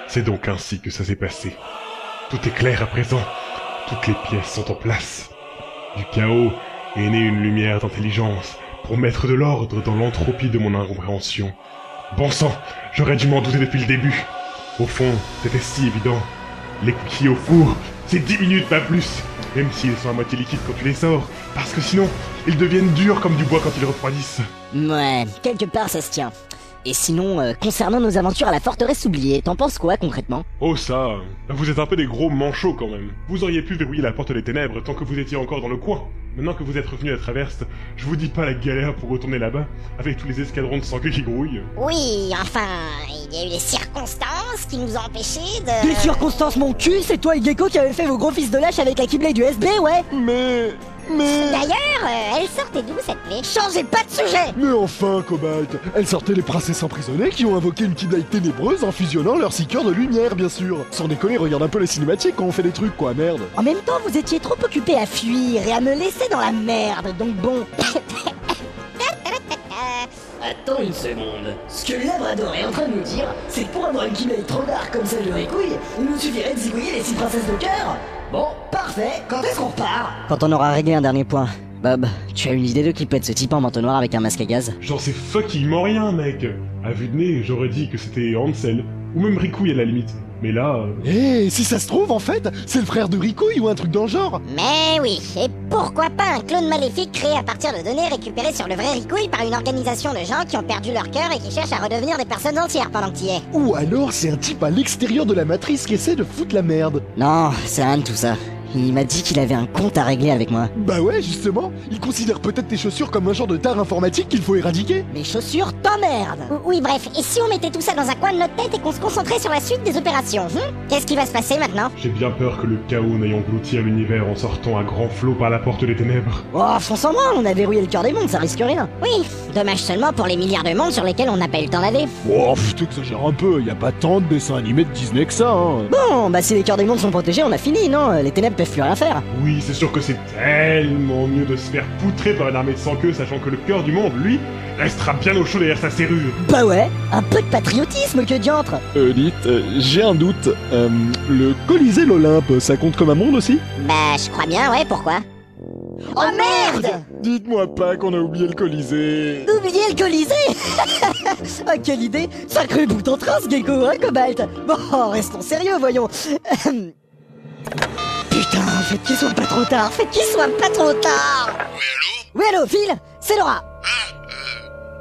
C'est donc ainsi que ça s'est passé. Tout est clair à présent. Toutes les pièces sont en place. Du chaos est née une lumière d'intelligence pour mettre de l'ordre dans l'entropie de mon incompréhension. Bon sang, j'aurais dû m'en douter depuis le début. Au fond, c'était si évident. Les cookies au four, c'est 10 minutes, pas plus. Même s'ils sont à moitié liquides quand tu les sors, parce que sinon, ils deviennent durs comme du bois quand ils refroidissent. Ouais, quelque part ça se tient. Et sinon, concernant nos aventures à la forteresse oubliée, t'en penses quoi concrètement? Oh ça, vous êtes un peu des gros manchots quand même. Vous auriez pu verrouiller la porte des ténèbres tant que vous étiez encore dans le coin. Maintenant que vous êtes revenu à la traverse, je vous dis pas la galère pour retourner là-bas, avec tous les escadrons de sang-queue qui grouillent. Oui, enfin, il y a eu des circonstances qui nous ont empêchés de... Des circonstances mon cul, c'est toi et Gecko qui avez fait vos gros fils de lâche avec la Keyblade du SB, ouais. Mais... D'ailleurs, elle sortait d'où cette clé? Changez pas de sujet. Mais enfin, Cobalt, elle sortait les princesses emprisonnées qui ont invoqué une Keyblade ténébreuse en fusionnant leur 6 cœurs de lumière, bien sûr. Sans déconner, regarde un peu les cinématiques quand on fait des trucs, quoi, merde. En même temps, vous étiez trop occupés à fuir et à me laisser dans la merde, donc bon... Attends une seconde. Ce que le Labrador est en train de nous dire, c'est que pour avoir une Keyblade trop dark comme celle de Ricouille, il nous suffirait de zigouiller les 6 princesses de cœur. Bon, parfait, quand est-ce qu'on repart? Quand on aura réglé un dernier point. Bob, tu as une idée de qui peut être ce type en manteau noir avec un masque à gaz? J'en sais fuckingment rien, mec. À vue de nez, j'aurais dit que c'était Hansel, ou même Ricouille à la limite. Mais là... Si ça se trouve, en fait, c'est le frère de Ricouille ou un truc dans le genre. Mais oui, et pourquoi pas un clone maléfique créé à partir de données récupérées sur le vrai Ricouille par une organisation de gens qui ont perdu leur cœur et qui cherchent à redevenir des personnes entières pendant que t'y es. Ou alors c'est un type à l'extérieur de la matrice qui essaie de foutre la merde. Non, c'est rien de tout ça. Il m'a dit qu'il avait un compte à régler avec moi. Bah ouais, justement, il considère peut-être tes chaussures comme un genre de tare informatique qu'il faut éradiquer. Mes chaussures t'emmerdent. Oui, bref, et si on mettait tout ça dans un coin de notre tête et qu'on se concentrait sur la suite des opérations, Qu'est-ce qui va se passer maintenant? J'ai bien peur que le chaos n'aille engloutir l'univers en sortant à grand flot par la porte des ténèbres. Oh, fonce en moi, on a verrouillé le cœur des mondes, ça risque rien. Oui, dommage seulement pour les milliards de mondes sur lesquels on n'a pas eu le temps d'aller. Oh, t'exagères un peu, y a pas tant de dessins animés de Disney que ça, hein. Bon, bah si les cœurs des mondes sont protégés, on a fini, non? Les ténèbres peuvent plus rien faire. Oui, c'est sûr que c'est tellement mieux de se faire poutrer par une armée de sans-queue, sachant que le cœur du monde, lui, restera bien au chaud derrière sa serrure. Bah ouais, un peu de patriotisme, que diantre. Dites, j'ai un doute. Le Colisée l'Olympe, ça compte comme un monde aussi? Bah, je crois bien, ouais, pourquoi? Oh merde! Dites-moi pas qu'on a oublié le Colisée. Oubliez le Colisée. Ah, quelle idée! Sacré bout en trace, Gecko, hein, Cobalt? Bon, restons sérieux, voyons. Putain, faites qu'il soit pas trop tard, faites qu'il soit pas trop tard. Ouais, allô? Oui, allô, Phil? C'est Laura.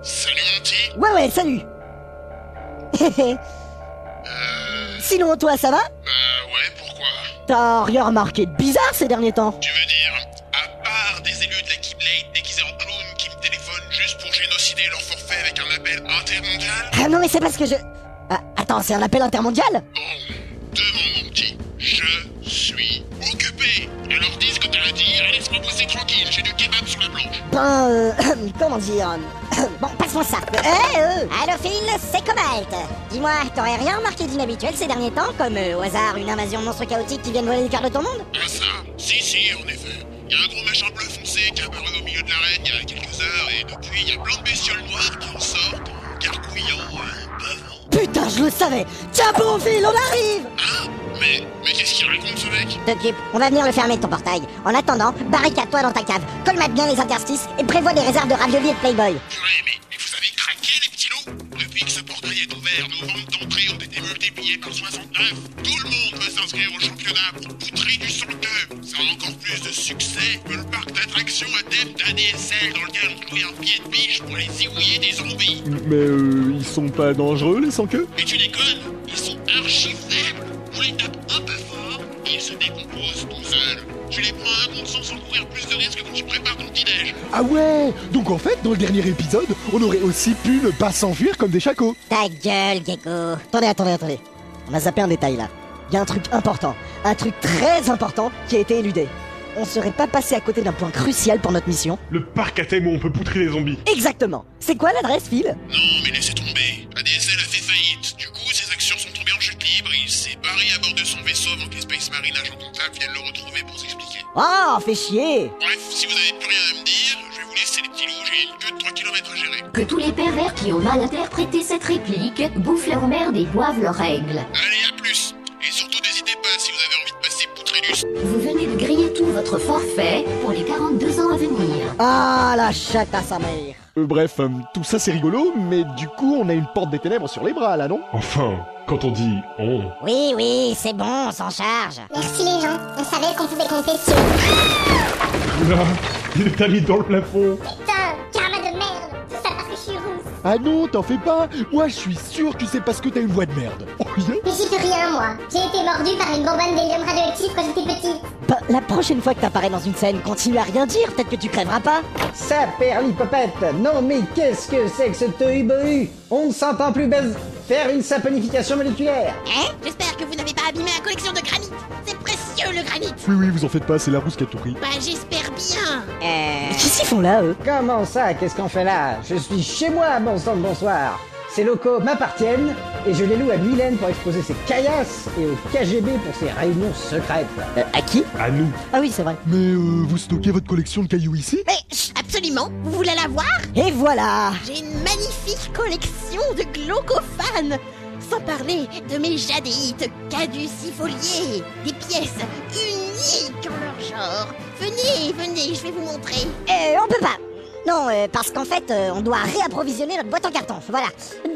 Salut mon petit. Ouais, salut. Sinon, toi, ça va? Ouais, pourquoi? T'as rien remarqué de bizarre ces derniers temps? Tu veux dire, à part des élus de la Keyblade déguisés en clown qui me téléphonent juste pour génocider leur forfait avec un appel intermondial? Ah non, mais c'est parce que je... Ah, attends, c'est un appel intermondial? Bon, demande mon petit. Je suis occupé. Alors dis ce que t'as à dire et laisse-moi bosser tranquille, j'ai du kebab sur la planche. Ben, comment dire... Bon, passe-moi ça. Allô Phil, c'est Cobalt. Dis-moi, t'aurais rien remarqué d'inhabituel ces derniers temps, comme au hasard une invasion de monstres chaotiques qui viennent voler les cœurs de ton monde? Ah ça? Si, en effet. Y a un gros machin bleu foncé qui est apparu au milieu de l'arène il y a quelques heures et depuis y a plein de bestioles noires qui en sortent en gargouillant bavant. Putain, je le savais. Tiens bon, Phil, on arrive. Hein? Mais qu'est-ce qu'il raconte ce mec? T'occupe, on va venir le fermer ton portail. En attendant, barricade-toi dans ta cave, colmate bien les interstices et prévois des réserves de raviolis et de Playboy. Purée, mais vous avez craqué les petits loups? Depuis que ce portail est ouvert, nos ventes d'entrée ont été multipliées par 69. Tout le monde veut s'inscrire au championnat pour poutrer du sang-queue. Ça a encore plus de succès que le parc d'attractions adepte d'ADSL dans lequel on trouvait un pied de biche pour les zigouiller des zombies. Mais ils sont pas dangereux, les sans-queue? Mais tu déconnes, ils sont archi faibles. On les tape un peu fort et ils se décomposent tout seuls. Tu les prends à un contre sans courir plus de risques quand tu prépares ton petit-déj. Ah ouais! Donc en fait, dans le dernier épisode, on aurait aussi pu ne pas s'enfuir comme des chacos. Ta gueule, Gecko. Attendez. On a zappé un détail là. Il y a un truc important, un truc très important qui a été éludé. On serait pas passé à côté d'un point crucial pour notre mission? Le parc à thème où on peut poutrer les zombies. Exactement. C'est quoi l'adresse, Phil? Non, mais laissez tomber. ADSL a fait faillite. Du coup, ses actions sont tombées en chute libre. Il s'est barré à bord de son vaisseau avant que les Space Marine agents comptables viennent le retrouver pour s'expliquer. Oh, fais chier. Bref, si vous avez plus rien à me dire, je vais vous laisser les petits loups. J'ai une queue de 3 km à gérer. Que tous les pervers qui ont mal interprété cette réplique bouffent leur merde et boivent leurs règles. Allez, à plus. Vous venez de griller tout votre forfait pour les 42 ans à venir. Ah, la chatte à sa mère. Bref, tout ça c'est rigolo, mais du coup on a une porte des ténèbres sur les bras là, non? Enfin, quand on dit on, Oui, oui, c'est bon, on s'en charge. Merci les gens, on savait qu'on pouvait compter dessus. là, il est allé dans le plafond. Putain, karma de merde. Tout ça parce que je suis rousse. Ah non, t'en fais pas. Moi je suis sûr que c'est parce que t'as une voix de merde. Oh, yeah. Mais j'y peux rien moi. J'ai été mordue par une bonbonne d'hélium radioactif quand j'étais petite. Bah, la prochaine fois que t'apparais dans une scène, continue à rien dire, peut-être que tu crèveras pas. Ça, perlipopette. Non mais qu'est-ce que c'est que ce tohu-bohu? On ne s'entend plus faire une saponification moléculaire. Hein? J'espère que vous n'avez pas abîmé ma collection de granit. C'est précieux le granit. Oui, vous en faites pas, c'est la rousse qui a tout pris. Bah j'espère bien. Mais qu'est-ce qu'ils font là, eux? Comment ça? Qu'est-ce qu'on fait là? Je suis chez moi, bon sang de bonsoir. Ces locaux m'appartiennent et je les loue à Mylène pour exposer ses caillasses et au KGB pour ses réunions secrètes. À qui? À nous. Ah oui, c'est vrai. Mais vous stockez votre collection de cailloux ici? Mais absolument. Vous voulez la voir? Et voilà. J'ai une magnifique collection de glaucophanes. Sans parler de mes jadéites caducifoliées. Des pièces uniques en leur genre. Venez, venez, je vais vous montrer. On peut pas. Non, parce qu'en fait, on doit réapprovisionner notre boîte en carton. Voilà.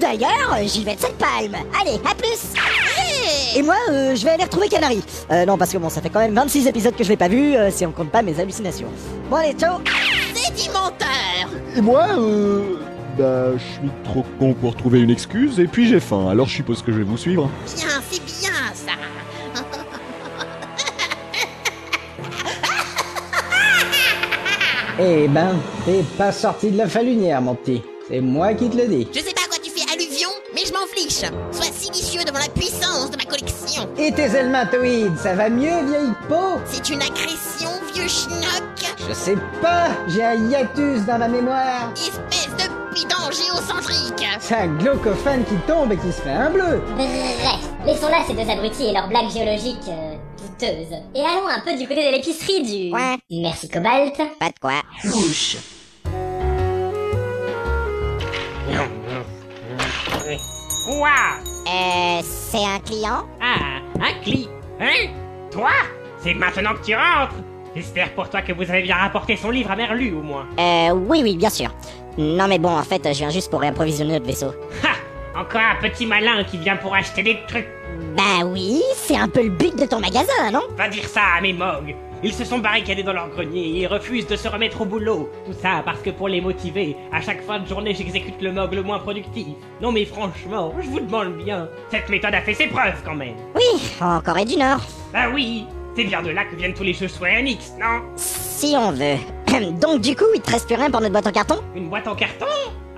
D'ailleurs, j'y vais de cette palme. Allez, à plus. Et moi, je vais aller retrouver Canary. Non, parce que bon, ça fait quand même 26 épisodes que je l'ai pas vu, si on compte pas mes hallucinations. Bon, allez, ciao. C'est dit menteur. Et moi, bah, je suis trop con pour trouver une excuse et puis j'ai faim, alors je suppose que je vais vous suivre. Bien, c'est bien ça. Eh ben, t'es pas sorti de la falunière, mon petit. C'est moi qui te le dis. Je sais pas à quoi tu fais allusion, mais je m'en fiche. Sois silicieux devant la puissance de ma collection. Et tes helminthoïdes, ça va mieux, vieille peau? C'est une agression, vieux schnock. Je sais pas, j'ai un hiatus dans ma mémoire. Espèce de bidon géocentrique. C'est un glaucophane qui tombe et qui se fait un bleu. Bref, laissons là ces deux abrutis et leurs blagues géologiques douteuses. Et allons un peu du côté de l'épicerie du... Ouais. Merci Cobalt. Pas de quoi. Bouche. Quoi? C'est un client? Ah, un client? Hein? Toi? C'est maintenant que tu rentres? J'espère pour toi que vous avez bien rapporté son livre à Merlu, au moins. Oui, oui, bien sûr. Non mais bon, en fait, je viens juste pour réapprovisionner notre vaisseau. Ha! Encore un petit malin qui vient pour acheter des trucs. Bah oui, c'est un peu le but de ton magasin, non? Va dire ça à mes mogs. Ils se sont barricadés dans leur grenier et refusent de se remettre au boulot. Tout ça parce que pour les motiver, à chaque fin de journée j'exécute le mog le moins productif. Non mais franchement, je vous demande bien. Cette méthode a fait ses preuves quand même. Oui, en Corée du Nord. Bah oui, c'est bien de là que viennent tous les jeux Square Enix, non? Si on veut. Donc du coup, il te reste plus rien pour notre boîte en carton? Une boîte en carton?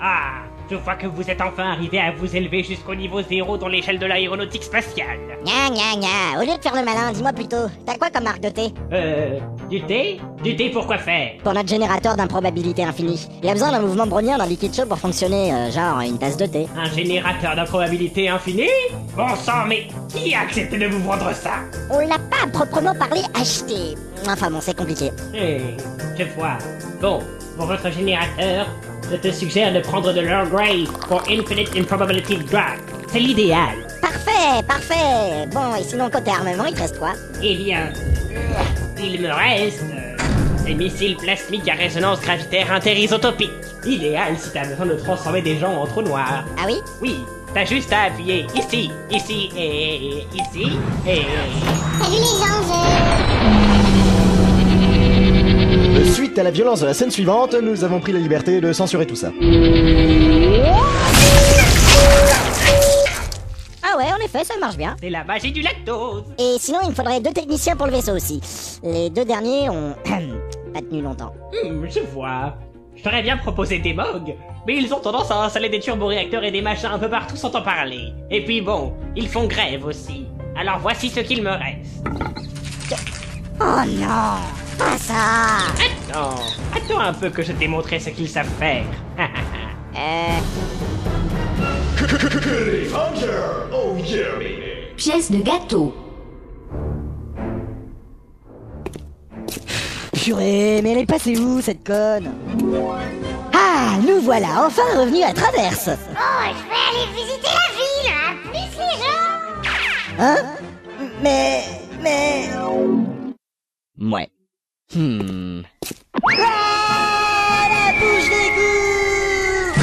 Ah, je vois que vous êtes enfin arrivé à vous élever jusqu'au niveau 0 dans l'échelle de l'aéronautique spatiale. Gna gna gna, au lieu de faire le malin, dis-moi plutôt, t'as quoi comme marque de thé? Du thé? Du thé pour quoi faire? Pour notre générateur d'improbabilité infinie. Il a besoin d'un mouvement brownien dans liquide chaud pour fonctionner, genre une tasse de thé. Un générateur d'improbabilité infinie? Bon sang, mais qui a accepté de vous vendre ça? On l'a pas proprement parlé acheté. Enfin bon, c'est compliqué. Je vois. Bon, pour votre générateur, je te suggère de prendre de l'Earl Grey pour Infinite Improbability Drug. C'est l'idéal. Parfait, parfait. Bon, et sinon côté armement, il te reste quoi? Eh bien, il me reste des missiles plasmiques à résonance gravitaire interisotopique. Idéal si t'as besoin de transformer des gens en trous noirs. Ah oui? Oui, t'as juste à appuyer ici, ici et ici et... Salut les gens, Suite à la violence de la scène suivante, nous avons pris la liberté de censurer tout ça. Ah ouais, en effet, ça marche bien. C'est la magie du lactose. Et sinon, il me faudrait 2 techniciens pour le vaisseau aussi. Les 2 derniers ont pas tenu longtemps. Je vois. Je t'aurais bien proposé des MOG, mais ils ont tendance à installer des turboréacteurs et des machins un peu partout sans t'en parler. Et puis bon, ils font grève aussi. Alors voici ce qu'il me reste. Oh non, pas ça. Attends un peu que je t'ai montré ce qu'ils savent faire. Pièce de gâteau. Purée, mais elle est passée où, cette conne? Ah, nous voilà enfin revenus à Traverse. Oh, je vais aller visiter la ville, hein. Plus les gens. Hein? Mais... Ah, la bouche d'égout!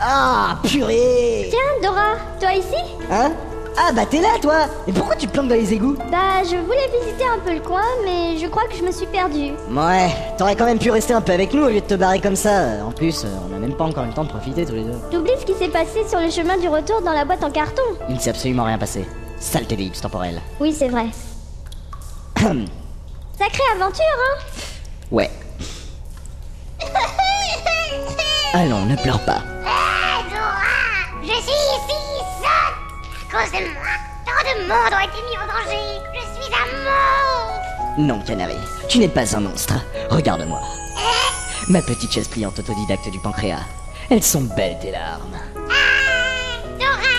Ah, purée! Tiens, Dora, toi ici? Hein? Ah bah t'es là toi! Et pourquoi tu te planques dans les égouts? Bah, je voulais visiter un peu le coin, mais je crois que je me suis perdue. Ouais, t'aurais quand même pu rester un peu avec nous au lieu de te barrer comme ça. En plus, on a même pas encore eu le temps de profiter tous les deux. T'oublies ce qui s'est passé sur le chemin du retour dans la boîte en carton? Il ne s'est absolument rien passé. Saleté d'ellipse temporelle. Oui, c'est vrai. Sacrée aventure, hein? Ouais. Allons, ne pleure pas. Dora, je suis ici, saute! À cause de moi, tant de monde ont été mis en danger. Je suis un monstre! Non, Canary, tu n'es pas un monstre. Regarde-moi. Ma petite chaise pliante autodidacte du pancréas. Elles sont belles, tes larmes. Dora,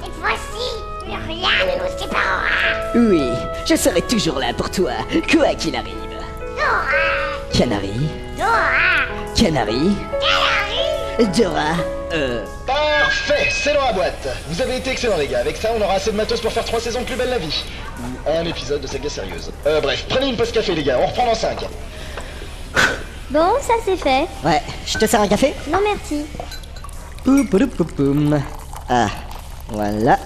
cette fois-ci, plus rien ne nous séparera. Oui, je serai toujours là pour toi, quoi qu'il arrive. Dora, Canary, Dora, Canary, Dora, Parfait, c'est dans la boîte. Vous avez été excellents les gars, avec ça on aura assez de matos pour faire 3 saisons de Plus belle la vie. Ou un épisode de saga sérieuse. Bref, prenez une pause café les gars, on reprend dans 5. Bon, ça c'est fait. Ouais, je te sers un café? Non, merci. Poupoum. Ah, voilà.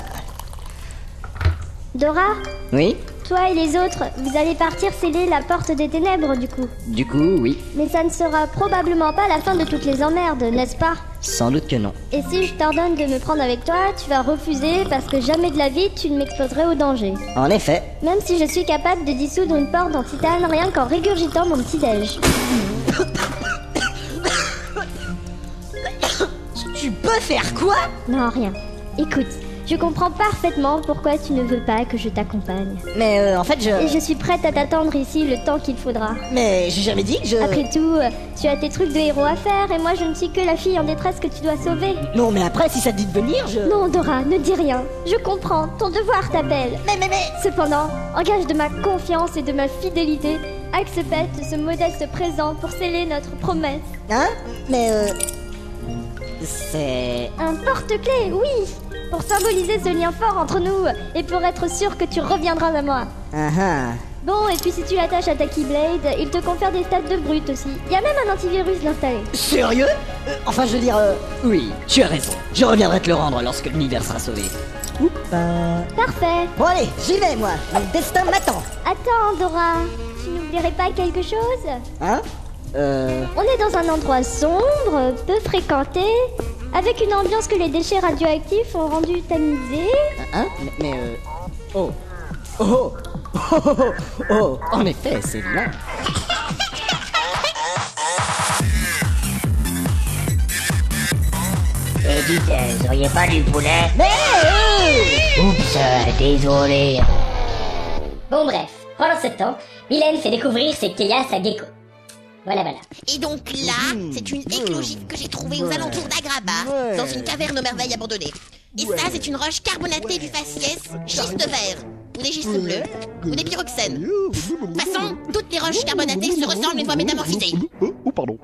Dora, Oui? toi et les autres, vous allez partir sceller la porte des ténèbres, du coup. Du coup, oui. Mais ça ne sera probablement pas la fin de toutes les emmerdes, n'est-ce pas? Sans doute que non. Et si je t'ordonne de me prendre avec toi, tu vas refuser parce que jamais de la vie tu ne m'exposerais au danger. En effet. Même si je suis capable de dissoudre une porte en titane rien qu'en régurgitant mon petit-déj. Tu peux faire quoi? Non, rien. Écoute, je comprends parfaitement pourquoi tu ne veux pas que je t'accompagne. Mais en fait, Et je suis prête à t'attendre ici le temps qu'il faudra. Mais j'ai jamais dit que je... Après tout, tu as tes trucs de héros à faire et moi je ne suis que la fille en détresse que tu dois sauver. Non, mais après, si ça te dit de venir, je... Non, Dora, ne dis rien. Je comprends, ton devoir t'appelle. Mais... Cependant, en gage de ma confiance et de ma fidélité, accepte ce modeste présent pour sceller notre promesse. Hein? Mais c'est... Un porte-clés, oui! Pour symboliser ce lien fort entre nous et pour être sûr que tu reviendras à moi. Bon, et puis si tu l'attaches à ta Keyblade, il te confère des stats de brut aussi. Il y a même un antivirus d'installer. Sérieux? Enfin, je veux dire... Oui, tu as raison. Je reviendrai te le rendre lorsque l'univers sera sauvé. Parfait. Bon allez, j'y vais moi. Mon destin m'attend. Attends, Dora. Tu n'oublierais pas quelque chose? Hein? On est dans un endroit sombre, peu fréquenté, avec une ambiance que les déchets radioactifs ont rendu tamisée. Hein? Oh, en effet, c'est là. Dites, vous auriez pas du poulet? Oups, désolé. Bon bref, pendant ce temps, Mylène fait découvrir ses Keyas à Gecko. Voilà. Et donc là, c'est une éclogiffe que j'ai trouvée aux alentours d'Agraba, dans une caverne aux merveilles abandonnée. Et ça, c'est une roche carbonatée du faciès, schiste vert, ou des schistes bleus, ou des pyroxènes. De toute façon, toutes les roches carbonatées se ressemblent une fois métamorphisées. Oh, pardon.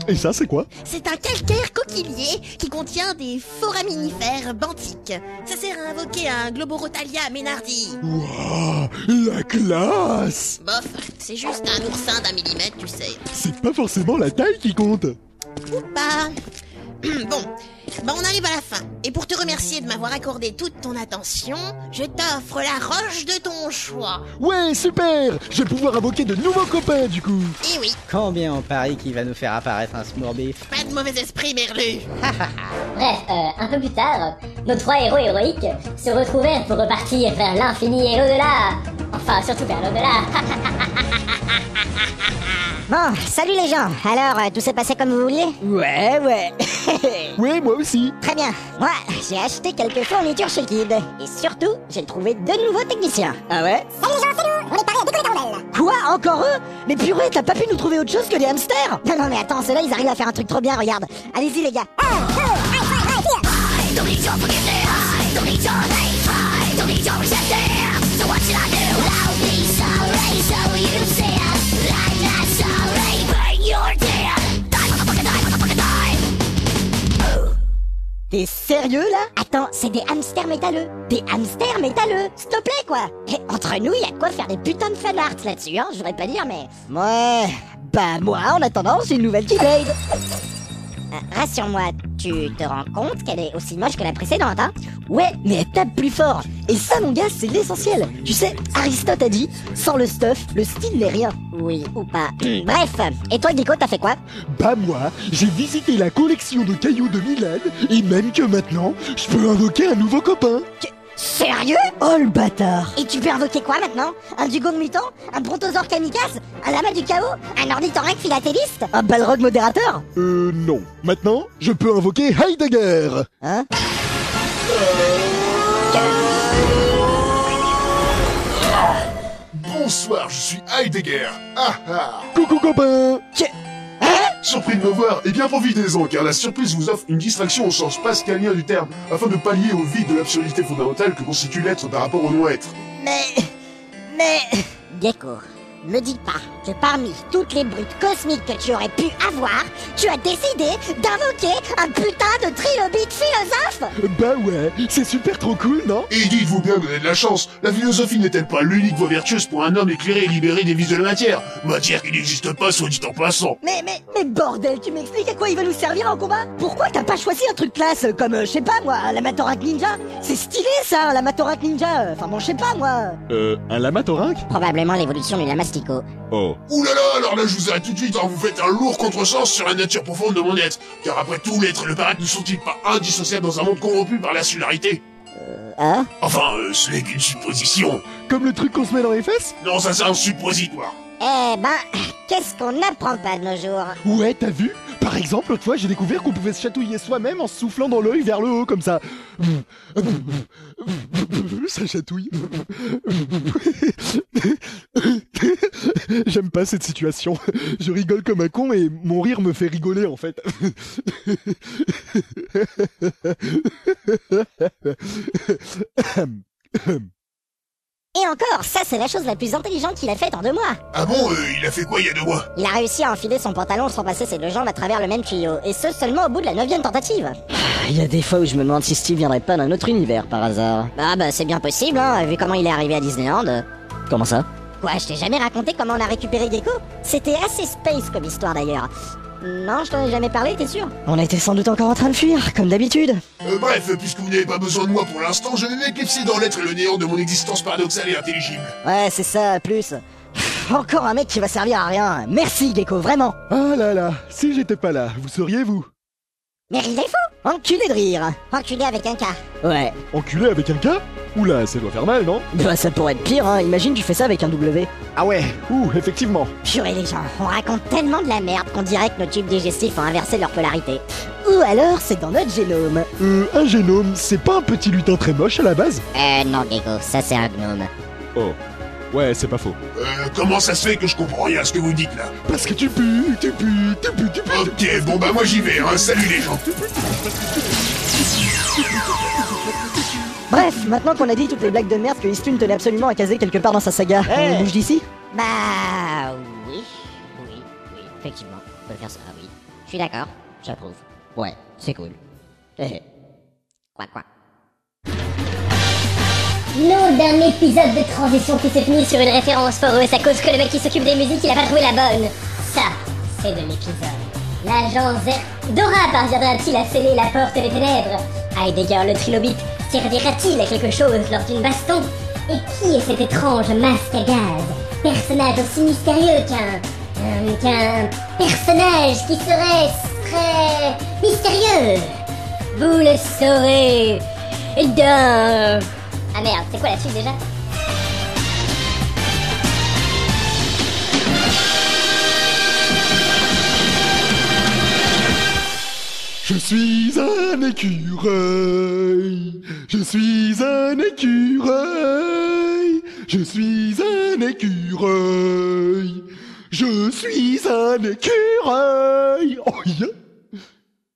Et ça, c'est quoi? C'est un calcaire coquillier qui contient des foraminifères benthiques. Ça sert à invoquer un Globorotalia ménardi. Waouh, la classe! Bof, c'est juste un oursin d'1 millimètre, tu sais. C'est pas forcément la taille qui compte. Bon, on arrive à la fin. Et pour te remercier de m'avoir accordé toute ton attention, je t'offre la roche de ton choix. Ouais, super! Je vais pouvoir invoquer de nouveaux copains, du coup. Eh oui. Combien on parie qu'il va nous faire apparaître un smoorbif? Pas de mauvais esprit, Merlu. Bref, un peu plus tard, nos 3 héros héroïques se retrouvèrent pour repartir vers l'infini et l'au-delà. Enfin, surtout vers l'au-delà. Bon, salut les gens. Alors, tout s'est passé comme vous vouliez? Ouais. Ouais, moi aussi. Très bien. Moi, j'ai acheté quelques fournitures chez Kid. Et surtout, j'ai trouvé 2 nouveaux techniciens. Ah ouais? Salut les gens, c'est nous. On est parés à décoller ta rondelle. Quoi? Encore eux? Mais purée, t'as pas pu nous trouver autre chose que des hamsters? Non, mais attends, ceux-là, ils arrivent à faire un truc trop bien, regarde. Allez-y les gars. 1, 2, 1, 2, 3. T'es sérieux? sérieux là? Attends, c'est des hamsters métalleux. Des hamsters métalleux. S'il te plaît quoi. Et entre nous, y a quoi faire des putains de fan art là-dessus, hein? Je voudrais pas dire, mais... Ouais... Bah moi, en attendant, j'ai une nouvelle Keyblade. Rassure-moi, tu te rends compte qu'elle est aussi moche que la précédente, hein? Ouais, mais elle tape plus fort. Et ça, mon gars, c'est l'essentiel. Tu sais, Aristote a dit, sans le stuff, le style n'est rien. Oui, ou pas. Bref, et toi, Gecko, t'as fait quoi? Bah moi, j'ai visité la collection de cailloux de Milan, et même que maintenant, je peux invoquer un nouveau copain. Sérieux? Oh le bâtard! Et tu peux invoquer quoi maintenant? Un dugong mutant? Un brontosaure kamikaze? Un lama du chaos? Un ornithorynque philatéliste? Un balrog modérateur? Non. Maintenant, je peux invoquer Heidegger. Hein? Bonsoir, je suis Heidegger. Ah ah. Coucou copain. Surpris de me voir, et bien profitez-en, car la surprise vous offre une distraction au sens pascalien du terme, afin de pallier au vide de l'absurdité fondamentale que constitue l'être par rapport au non-être. Mais... Gecko, me dis pas que parmi toutes les brutes cosmiques que tu aurais pu avoir, tu as décidé d'invoquer un putain de trilobite philosophe? Bah ouais, c'est super trop cool, non? Et dites-vous bien que vous avez de la chance, la philosophie n'est-elle pas l'unique voie vertueuse pour un homme éclairé et libéré des vices de la matière? Matière qui n'existe pas, soit dit en passant. Mais bordel, tu m'expliques à quoi il va nous servir en combat? Pourquoi t'as pas choisi un truc classe comme, je sais pas moi, un Lamatorak Ninja? C'est stylé ça, un Lamatorak Ninja, enfin bon, je sais pas moi. Un Lamatorak? Probablement l'évolution du Lamastico. Oh. Ouh là là, alors là je vous arrête tout de suite, hein, vous faites un lourd contresens sur la nature profonde de mon être. Car après tout, l'être et le paraître ne sont-ils pas indissociables dans un monde corrompu par la singularité? Hein? Enfin, ce n'est qu'une supposition. Comme le truc qu'on se met dans les fesses? Non, ça c'est un suppositoire. Eh ben, qu'est-ce qu'on n'apprend pas de nos jours? Ouais, t'as vu? Par exemple, l'autre fois, j'ai découvert qu'on pouvait se chatouiller soi-même en se soufflant dans l'œil vers le haut, comme ça. Ça chatouille. J'aime pas cette situation. Je rigole comme un con et mon rire me fait rigoler, en fait. Et encore, ça c'est la chose la plus intelligente qu'il a faite en 2 mois. Ah bon, il a fait quoi il y a 2 mois? Il a réussi à enfiler son pantalon sans passer ses 2 jambes à travers le même tuyau, et ce seulement au bout de la 9e tentative. Il y a des fois où je me demande si Steve viendrait pas d'un autre univers par hasard. Ah bah c'est bien possible, hein, vu comment il est arrivé à Disneyland. Comment ça? Quoi, je t'ai jamais raconté comment on a récupéré Gecko? C'était assez space comme histoire d'ailleurs. Non, je t'en ai jamais parlé, t'es sûr? On était sans doute encore en train de fuir, comme d'habitude. Bref, puisque vous n'avez pas besoin de moi pour l'instant, je vais m'éclipser dans l'être et le néant de mon existence paradoxale et intelligible. Ouais, c'est ça, plus. Encore un mec qui va servir à rien. Merci, Gecko, vraiment. Ah là là, si j'étais pas là, vous seriez vous? Mais il est fou. Enculé de rire. Enculé avec un K. Ouais. Enculé avec un K? Oula, ça doit faire mal, non? Bah ça pourrait être pire, hein. Imagine tu fais ça avec un W. Ah ouais, effectivement. Purée les gens, on raconte tellement de la merde qu'on dirait que nos tubes digestifs ont inversé leur polarité. Ou alors c'est dans notre génome. Un génome, c'est pas un petit lutin très moche à la base? Non Gecko, ça c'est un gnome. Oh. Ouais, c'est pas faux. Comment ça se fait que je comprends rien à ce que vous dites là? Parce que tu pues. Ok, bon bah moi j'y vais, hein. Salut les gens. Bref, maintenant qu'on a dit toutes les blagues de merde que Istune tenait absolument à caser quelque part dans sa saga, on bouge d'ici? Bah oui, effectivement, on peut faire ça, oui. Je suis d'accord, j'approuve. Ouais, c'est cool. Quoi. Non, d'un épisode de transition qui s'est fini sur une référence foreuse à cause que le mec qui s'occupe des musiques il a pas trouvé la bonne. Ça, c'est de l'épisode. L'agent Dora parviendra-t-il à sceller la porte des ténèbres? Heidegger le trilobite servira-t-il à quelque chose lors d'une baston? Et qui est cet étrange masque à gaz? Personnage aussi mystérieux qu'un personnage qui serait très mystérieux. Vous le saurez dans... Ah merde, c'est quoi la suite déjà? Je suis un écureuil. Je suis un écureuil. Je suis un écureuil. Je suis un écureuil. Oh yeah.